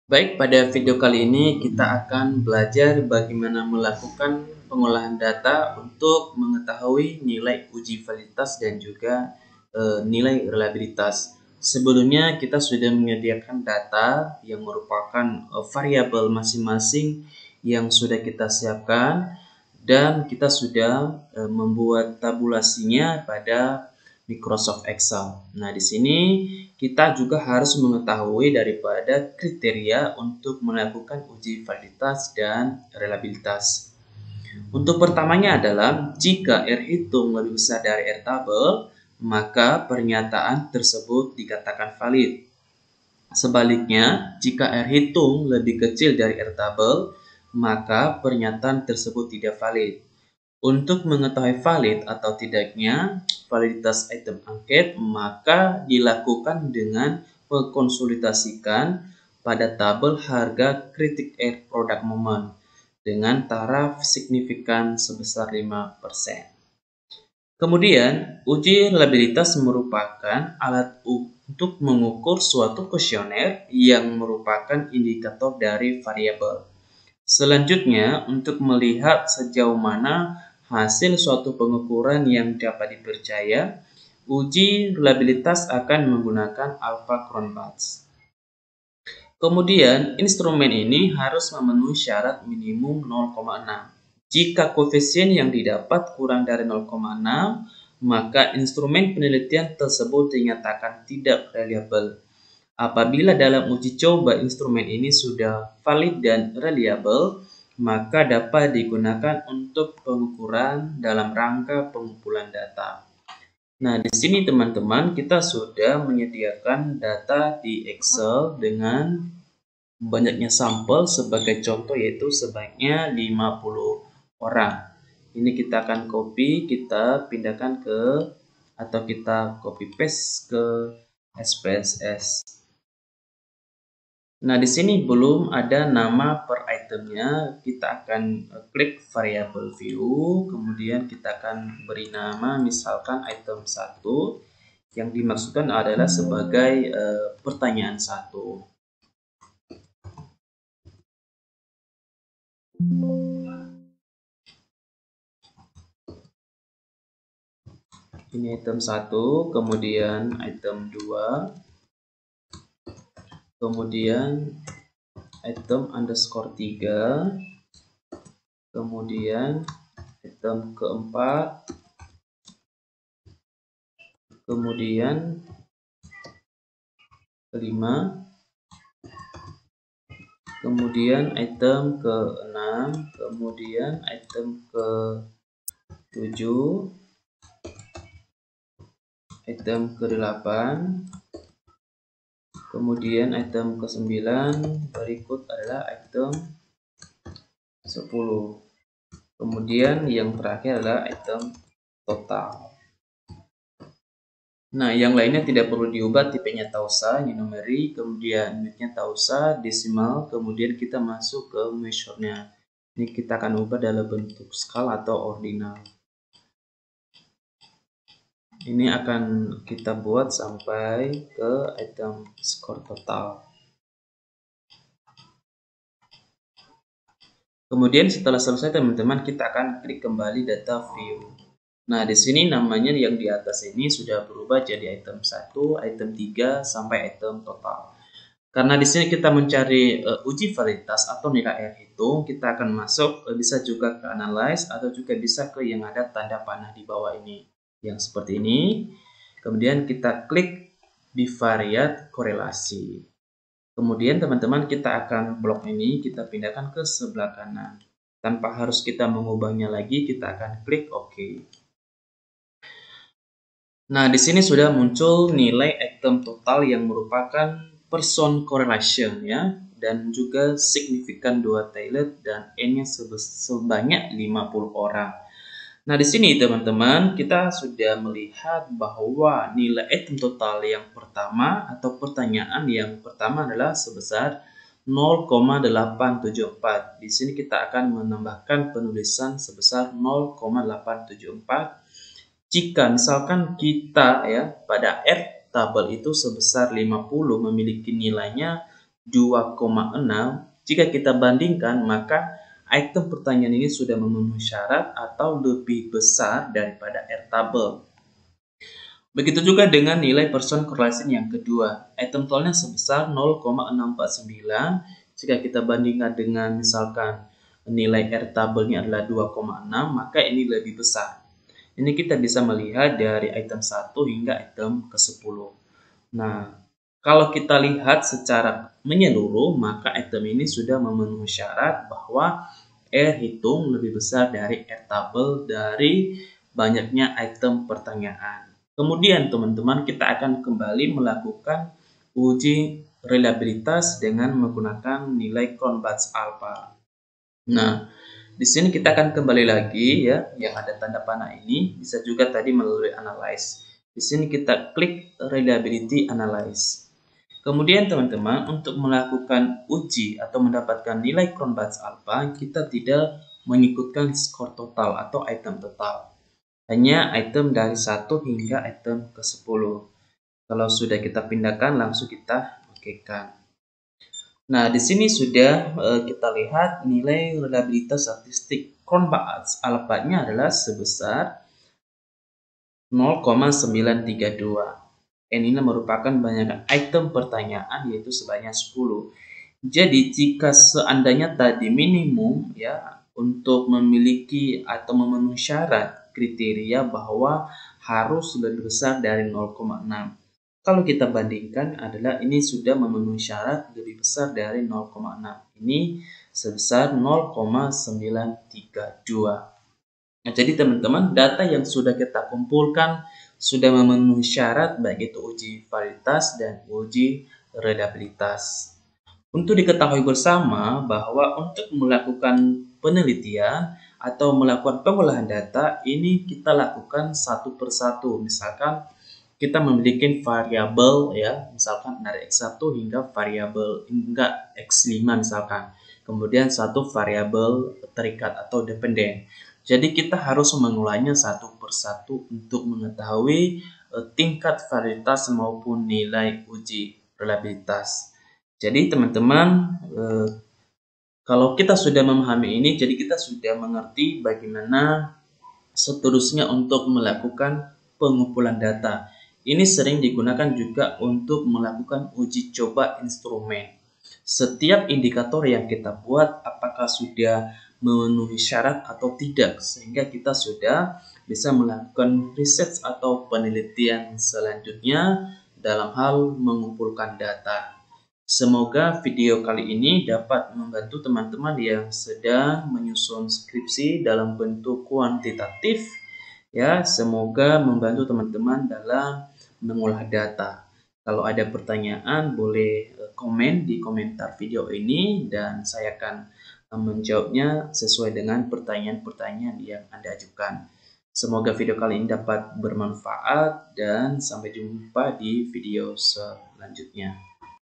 Baik, pada video kali ini kita akan belajar bagaimana melakukan pengolahan data untuk mengetahui nilai uji validitas dan juga nilai reliabilitas. Sebelumnya kita sudah menyediakan data yang merupakan variabel masing-masing yang sudah kita siapkan dan kita sudah membuat tabulasinya pada Microsoft Excel. Nah, di sini kita juga harus mengetahui daripada kriteria untuk melakukan uji validitas dan reliabilitas. Untuk pertamanya adalah jika R hitung lebih besar dari R tabel, maka pernyataan tersebut dikatakan valid. Sebaliknya, jika R hitung lebih kecil dari R tabel, maka pernyataan tersebut tidak valid. Untuk mengetahui valid atau tidaknya validitas item angket, maka dilakukan dengan mengkonsolidasikan pada tabel harga kritik R product moment dengan taraf signifikan sebesar 5%. Kemudian, uji reliabilitas merupakan alat untuk mengukur suatu kuesioner yang merupakan indikator dari variabel. Selanjutnya, untuk melihat sejauh mana hasil suatu pengukuran yang dapat dipercaya, uji reliabilitas akan menggunakan alpha-Cronbachs. Kemudian, instrumen ini harus memenuhi syarat minimum 0,6. Jika koefisien yang didapat kurang dari 0,6, maka instrumen penelitian tersebut dinyatakan tidak reliable. Apabila dalam uji coba instrumen ini sudah valid dan reliable, maka dapat digunakan untuk pengukuran dalam rangka pengumpulan data. Nah, di sini teman-teman kita sudah menyediakan data di Excel dengan banyaknya sampel sebagai contoh yaitu sebaiknya 50 orang. Ini kita akan copy, kita pindahkan ke atau kita copy paste ke SPSS. Nah, di sini belum ada nama per itemnya. Kita akan klik variable view, kemudian kita akan beri nama misalkan item 1 yang dimaksudkan adalah sebagai pertanyaan 1. Ini item 1, kemudian item 2, kemudian item underscore 3, kemudian item keempat, kemudian kelima, kemudian item ke-6, kemudian item ke-7, item ke-8, kemudian item ke-9, berikut adalah item 10. Kemudian yang terakhir adalah item total. Nah, yang lainnya tidak perlu diubah, tipenya tak usah, ini numeric, kemudian unitnya tak usah, desimal, kemudian kita masuk ke measure-nya. Ini kita akan ubah dalam bentuk skala atau ordinal. Ini akan kita buat sampai ke item score total. Kemudian setelah selesai teman-teman, kita akan klik kembali data view. Nah, di sini namanya yang di atas ini sudah berubah jadi item 1, item 3 sampai item total. Karena di sini kita mencari uji validitas atau nilai R hitung, kita akan masuk bisa juga ke analyze atau juga bisa ke yang ada tanda panah di bawah ini. Yang seperti ini. Kemudian kita klik bivariate korelasi. Kemudian teman-teman kita akan blok ini kita pindahkan ke sebelah kanan. Tanpa harus kita mengubahnya lagi, kita akan klik OK. Nah, di sini sudah muncul nilai item total yang merupakan person correlation ya, dan juga signifikan 2 tailored dan N-nya sebanyak 50 orang. Nah, di sini teman-teman kita sudah melihat bahwa nilai item total yang pertama atau pertanyaan yang pertama adalah sebesar 0,874. Di sini kita akan menambahkan penulisan sebesar 0,874. Jika misalkan kita ya pada R tabel itu sebesar 50 memiliki nilainya 2,6, jika kita bandingkan maka item pertanyaan ini sudah memenuhi syarat atau lebih besar daripada R tabel. Begitu juga dengan nilai person correlation yang kedua. Item toolnya sebesar 0,649. Jika kita bandingkan dengan misalkan nilai R tabelnya adalah 2,6, maka ini lebih besar. Ini kita bisa melihat dari item 1 hingga item ke-10. Nah, kalau kita lihat secara menyeluruh, maka item ini sudah memenuhi syarat bahwa R hitung lebih besar dari R tabel dari banyaknya item pertanyaan. Kemudian teman-teman, kita akan kembali melakukan uji reliabilitas dengan menggunakan nilai Cronbach's alpha. Nah, di sini kita akan kembali lagi ya, yang ada tanda panah ini, bisa juga tadi melalui analyze. Di sini kita klik reliability analyze. Kemudian teman-teman, untuk melakukan uji atau mendapatkan nilai Cronbach's alpha, kita tidak mengikutkan skor total atau item total. Hanya item dari 1 hingga item ke-10. Kalau sudah kita pindahkan, langsung kita okekan. Nah, di sini sudah kita lihat nilai reliabilitas statistik Cronbach's alpha-nya adalah sebesar 0,932. Ini merupakan banyak item pertanyaan, yaitu sebanyak 10. Jadi jika seandainya tadi minimum ya untuk memiliki atau memenuhi syarat kriteria bahwa harus lebih besar dari 0,6. Kalau kita bandingkan adalah ini sudah memenuhi syarat lebih besar dari 0,6. Ini sebesar 0,932. Nah, jadi teman-teman, data yang sudah kita kumpulkan sudah memenuhi syarat baik itu uji validitas dan uji reliabilitas. Untuk diketahui bersama bahwa untuk melakukan penelitian atau melakukan pengolahan data ini kita lakukan satu persatu. Misalkan kita memiliki variabel ya, misalkan dari X1 hingga variabel hingga X5 misalkan. Kemudian satu variabel terikat atau dependen. Jadi kita harus mengolahnya satu persatu untuk mengetahui tingkat validitas maupun nilai uji reliabilitas. Jadi teman-teman, kalau kita sudah memahami ini, jadi kita sudah mengerti bagaimana seterusnya untuk melakukan pengumpulan data. Ini sering digunakan juga untuk melakukan uji coba instrumen. Setiap indikator yang kita buat apakah sudah memenuhi syarat atau tidak, sehingga kita sudah bisa melakukan riset atau penelitian selanjutnya dalam hal mengumpulkan data. Semoga video kali ini dapat membantu teman-teman yang sedang menyusun skripsi dalam bentuk kuantitatif. Ya, semoga membantu teman-teman dalam mengolah data. Kalau ada pertanyaan boleh komen di komentar video ini dan saya akan menjawabnya sesuai dengan pertanyaan-pertanyaan yang Anda ajukan. Semoga video kali ini dapat bermanfaat dan sampai jumpa di video selanjutnya.